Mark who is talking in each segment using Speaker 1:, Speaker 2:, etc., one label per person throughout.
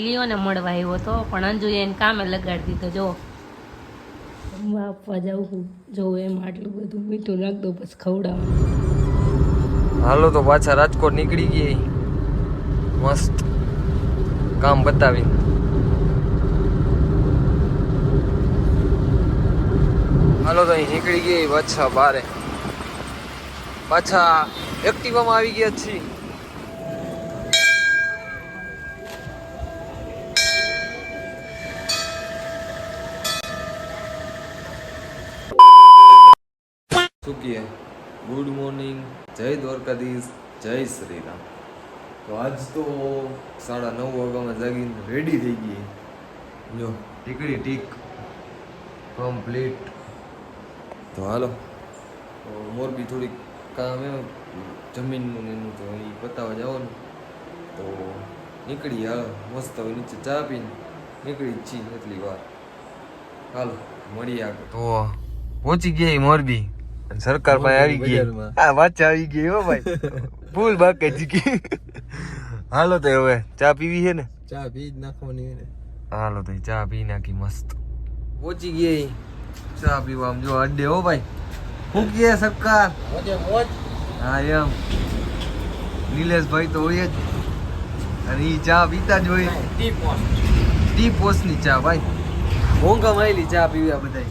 Speaker 1: લિયોને મળવા આવ્યો હતો પણ અંજુએ એને કામે લગાડી દીધો. જો આપવા જાઉં હું જોઉં એમ આટલું બધું મીઠું નાખ દો બસ ખવડાવવાનું.
Speaker 2: હાલો તો પાછા રાજકોટ નીકળી ગઈ મસ્ત કામ બતાવી. હાલો તો અહીં નીકળી ગઈ પાછા બારે, પાછા એક્ટિવામાં આવી ગયા છીએ. શું કહે? ગુડ મોર્નિંગ, જય દ્વારકાધીશ, જય શ્રી રામ. તો આજ તો 9:30 વાગ્યામાં જાગીને રેડી થઈ ગઈ. જો ટીકડી ટીક કમ્પ્લીટ. તો હાલો મોરબી થોડીક કામ એમ જમીનનું ને એનું તો એ પતાવવા જવાનું. તો નીકળી હાલો મસ્ત હવે નીચે ચા પીને નીકળી જ છીએ એટલી વાર. હાલો મળીએ આગળ. તો પહોંચી ગયા મોરબી, સરકાર પાસે આવી ગઈ. હા વાચા આવી ગઈ હો ભાઈ, ફૂલ બાકી જ ગઈ. હાલો તો હવે ચા પીવી છે ને,
Speaker 3: ચા પી જ નાખવાની હોય ને.
Speaker 2: હાલો તો ચા પી નાખી મસ્ત. પહોંચી ગઈ ચા પીવા. આમ જો અડ્ડે હો ભાઈ, શું કહે સરકાર? હા એમ નિલેશભાઈ તો હોય જ, અને એ ચા પીતા જ હોય. ટી પોસ્ટની ચા ભાઈ, મોંઘા માયલી ચા પીવ્યા બધા.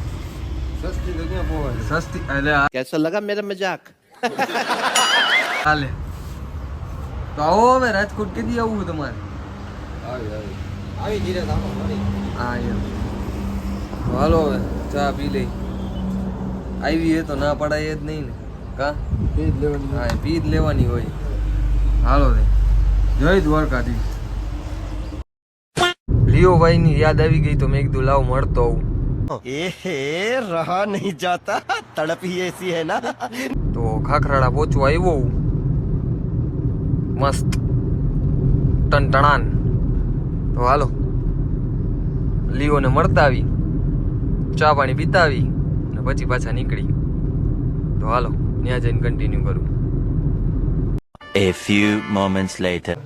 Speaker 3: સસ્તી તો ક્યાં પોવાય?
Speaker 2: સસ્તી એટલે
Speaker 3: कैसा लगा मेरा मजाक?
Speaker 2: હાલે તો આવો હવે રાજકોટ કેદી આવવું તમારે?
Speaker 3: આવી ધીરે
Speaker 2: હા એમ તો હાલો હવે ચા પી લઈ. આવી હે તો ના પડાય જ નહીં ને, કા
Speaker 3: પી જ લેવાની.
Speaker 2: હા પી જ લેવાની હોય. હાલો રે જય દ્વારકાધીશ. લિયો ભાઈ ની યાદ આવી ગઈ તો મેં કીધું લાવ મળતો આવું.
Speaker 3: रहा नहीं जाता, तड़प ही ऐसी है ना.
Speaker 2: તો ખાખરાડા પહોંચવા આવ્યો હું મસ્ત ટનટણાન. તો હાલો લિયોને મળતા આવી, ચા પાણી પીતા આવી ને પછી પાછા નીકળી. તો હાલો ત્યાં જઈને કન્ટિન્યુ કરું.
Speaker 4: A few moments later.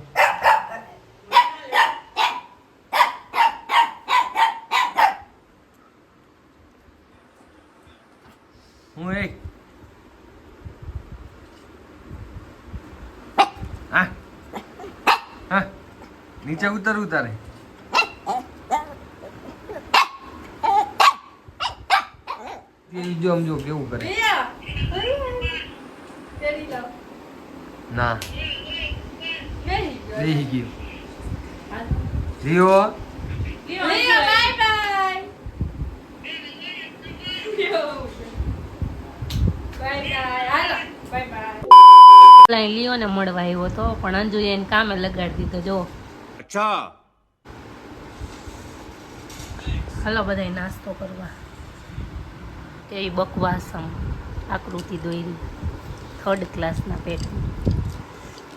Speaker 2: હું એક હા હા નીચે ઉતરવું તારે. જો આમ જો કેવું કરે. ના બેહી ગયું. જીઓ
Speaker 1: લિયોને મળવા આવ્યો હતો પણ અંજુએ એને કામે લગાડી દીધો. જો
Speaker 4: અચ્છા
Speaker 1: હલો બધા નાસ્તો કરવા. કેવી બકવાસમ આકૃતિ દોરી 3rd ક્લાસના પેટમાં.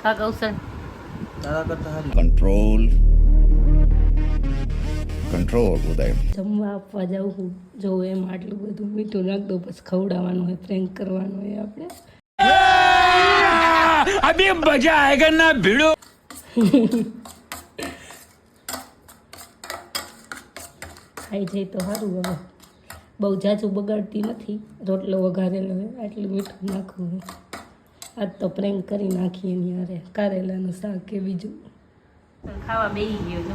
Speaker 1: કા ગૌસન
Speaker 3: તારા કરતા હારી.
Speaker 4: control ઉદય.
Speaker 1: જમવા આપવા જાઉં હું જોઉં એમ આટલું બધું મીઠું નાખ દો બસ ખવડાવવાનું હોય, પ્રેન્ક કરવાનું હોય આપણે.
Speaker 4: અભી મજા આયેગા ના ભીડો.
Speaker 1: ખાઈ જાય તો સારું. હવે બહુ જાજુ બગાડતી નથી, રોટલો વઘારેલો હોય આટલું મીઠું નાખવું હોય. આજ તો પ્રેન્ક કરી નાખીએ એની હારે. કારેલાનું શાક કે બીજું ખાવા બેસી ગયો. જો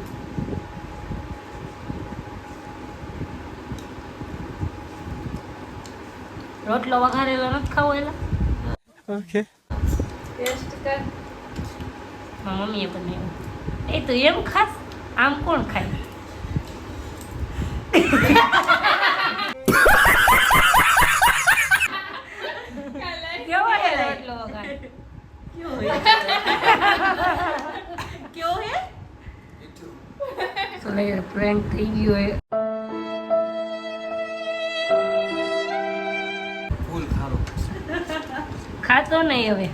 Speaker 1: રોટલો વઘારેલો નથી ખાવો એલા.
Speaker 3: ઓકે
Speaker 1: ટેસ્ટ કર. મારી મમ્મીએ બનાવ્યું. એ તો એમ ખાસ, આમ કોણ ખાય? કેવો હે રોટલો વઘાર? કેવો હે? તો લે પ્રેન્ક થઈ ગયો હે.
Speaker 2: ફૂલ ખારો.
Speaker 1: ખાતો નહીં હવે.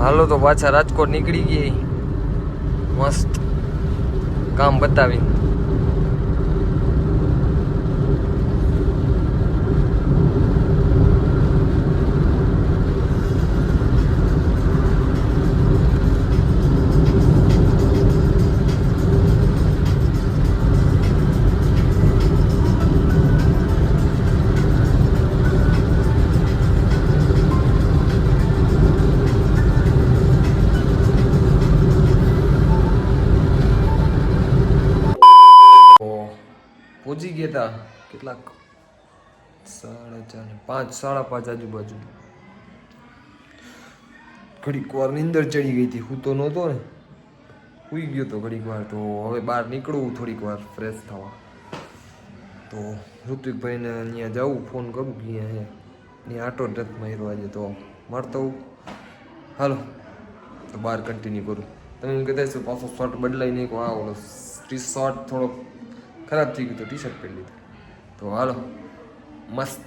Speaker 2: હાલો તો પાછા રાજકોટ નીકળી ગઈ મસ્ત કામ બતાવી. કેટલાક 4:30 5 5:30 આજુબાજુ ઘડીક વાર નીંદર ચડી ગઈ હતી. હું તો નહોતો ને, સુઈ ગયો તો ઘડીક વાર. તો હવે બહાર નીકળવું થોડીક વાર ફ્રેશ થવા. તો ઋત્વિકભાઈને અહીંયા જાઉં, ફોન કરું કે અહીંયા અહીંયા આટો જ નથી માર્યો આજે. તો મળતો હું. હાલો તો બહાર કન્ટિન્યુ કરું. તમે એમ કહેતા છો પાછો શર્ટ બદલાઈ નહીં, આ ઓલો ટી શર્ટ થોડોક ખરાબ થઈ ગયું તો ટી શર્ટ પહેરી લીધું. તો હાલો મસ્ત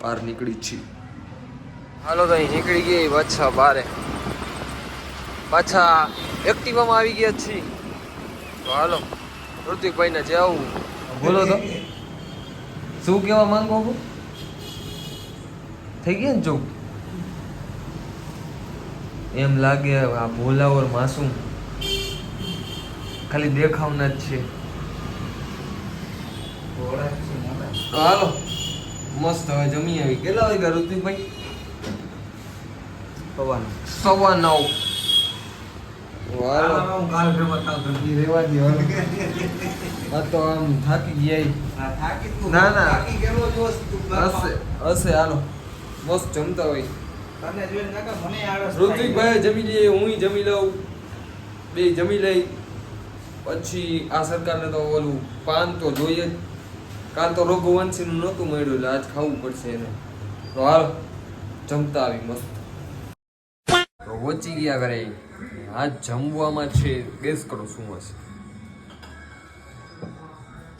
Speaker 2: બહાર નીકળી છીએ. હાલો તો અહીં નીકળી ગઈ પાછા બારે, પાછા એક્ટિવામાં આવી ગયા છીએ. તો હાલો ઋત્વિકભાઈને જાઉં. બોલો તો શું કહેવા માંગો છો? થઈ ગયા ને જો એમ લાગે આ ભોલાવર માસૂમ ખાલી દેખાવના જ છે. તો હાલો મસ્ત હવે જમી આવી. કેટલા વાગ્યા ઋત્વિકભાઈ? 9:15. આ તો આમ થાકી ગયા. ના ના હશે. હાલો મસ્ત જમતા હોય. ઋત્વિકભાઈ જમી લઈએ, હું જમી લઉં, બે જમી લઈ. પછી આ સરકારને તો ઓલું પાન તો જોઈએ જ. કાલ તો રઘુવંશીનું નહોતું મળ્યું એટલે આજ ખાવું પડશે એને. તો હાલો જમતા આવી મસ્ત. તો પહોંચી ગયા ઘરે. આજ જમવામાં છે, ગેસ કરો શું હશે?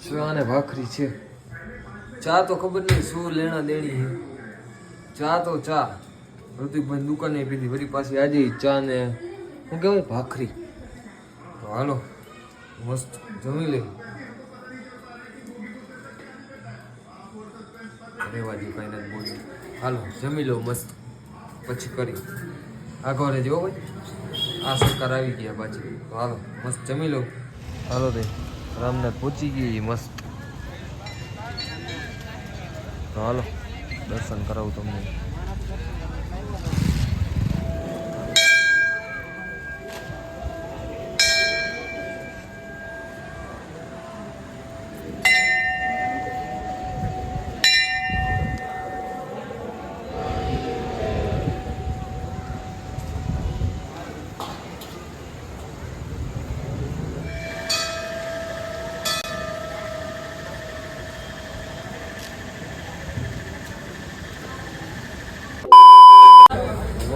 Speaker 2: ચા ને ભાખરી છે. ચા તો ખબર નહીં શું લેણા દેણી છે. ચા તો ચા ઋતિકભાઈ દુકાને પીધી, વળી પાછી આજે ચા ને શું કહેવાય ભાખરી. તો હાલો મસ્ત જમી લે. રેવા દે કાંઈ નથી બોલ્યું. હાલો જમી લો મસ્ત, પછી કરી આગળ રહેજો ભાઈ. આ સરકાર આવી ગયા પાછી. તો હાલો મસ્ત જમી લો. હાલો તે રામનાથ પહોંચી ગઈ મસ્ત. તો હાલો દર્શન કરાવું તમને.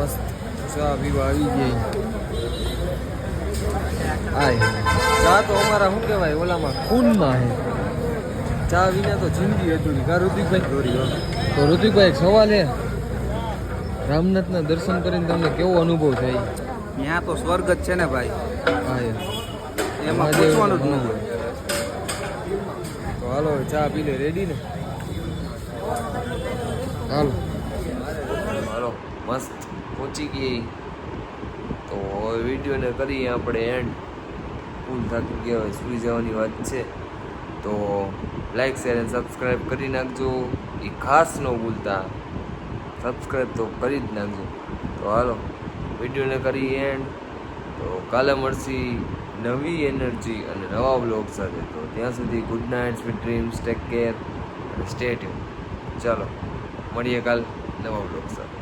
Speaker 2: મસ્ત ચા પીવા આવી ગઈ. ચા તો અમારા શું કહેવાય ઓલામાં ખૂનમાં છે. ચા વિના તો જિંદગી અધૂરી. કા ઋતિકભાઈ? તો ઋતિકભાઈ એક સવાલ છે, રામનાથના દર્શન કરીને તમને કેવો અનુભવ થાય?
Speaker 5: ત્યાં તો સ્વર્ગ જ છે ને ભાઈ,
Speaker 2: હા
Speaker 5: એમાં પૂછવાનું જ ન હોય.
Speaker 2: તો હાલો ચા પી લે. રેડી ને? હાલો હાલો મસ્ત પહોંચી ગઈ. તો હવે વિડીયોને કરીએ આપણે એન્ડ. ફૂલ થાકી ગયા હોય, સૂઈ જવાની વાત છે. તો લાઈક શેર અને સબસ્ક્રાઈબ કરી નાખજો. એ ખાસ ન ભૂલતા, સબસ્ક્રાઈબ તો કરી જ નાખજો. તો હાલો વિડીયોને કરી એન્ડ. તો કાલે મળશી નવી એનર્જી અને નવા બ્લોગ સાથે. તો ત્યાં સુધી good night, sweet dreams, take care અને સ્ટે ટ્યુન. ચાલો મળીએ કાલ નવા બ્લોગ સાથે.